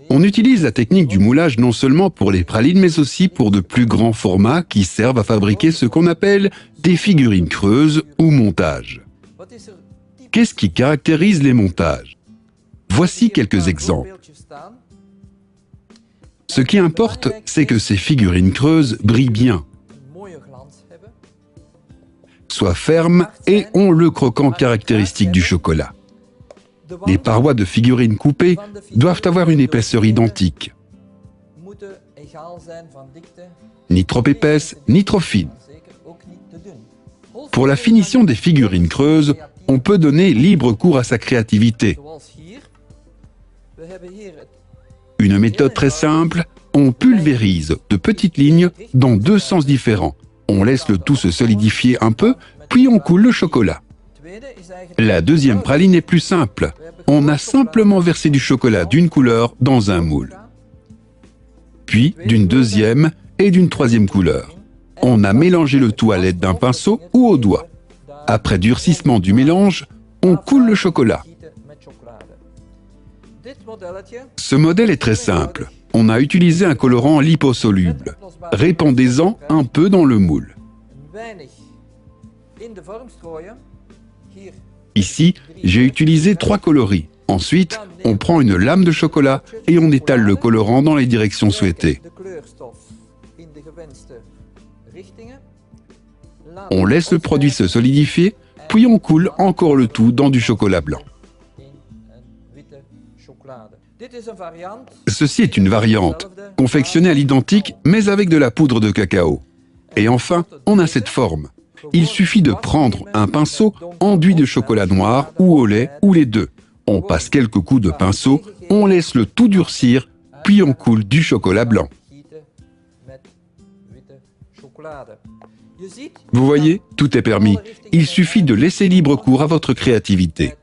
On utilise la technique du moulage non seulement pour les pralines, mais aussi pour de plus grands formats qui servent à fabriquer ce qu'on appelle des figurines creuses ou montages. Qu'est-ce qui caractérise les montages? Voici quelques exemples. Ce qui importe, c'est que ces figurines creuses brillent bien, soient fermes et ont le croquant caractéristique du chocolat. Les parois de figurines coupées doivent avoir une épaisseur identique, ni trop épaisse, ni trop fine. Pour la finition des figurines creuses, on peut donner libre cours à sa créativité. Une méthode très simple, on pulvérise de petites lignes dans deux sens différents. On laisse le tout se solidifier un peu, puis on coule le chocolat. La deuxième praline est plus simple. On a simplement versé du chocolat d'une couleur dans un moule, puis d'une deuxième et d'une troisième couleur. On a mélangé le tout à l'aide d'un pinceau ou au doigt. Après durcissement du mélange, on coule le chocolat. Ce modèle est très simple. On a utilisé un colorant liposoluble. Répandez-en un peu dans le moule. Ici, j'ai utilisé 3 coloris. Ensuite, on prend une lame de chocolat et on étale le colorant dans les directions souhaitées. On laisse le produit se solidifier, puis on coule encore le tout dans du chocolat blanc. Ceci est une variante, confectionnée à l'identique, mais avec de la poudre de cacao. Et enfin, on a cette forme. Il suffit de prendre un pinceau enduit de chocolat noir ou au lait, ou les deux. On passe quelques coups de pinceau, on laisse le tout durcir, puis on coule du chocolat blanc. Vous voyez, tout est permis. Il suffit de laisser libre cours à votre créativité.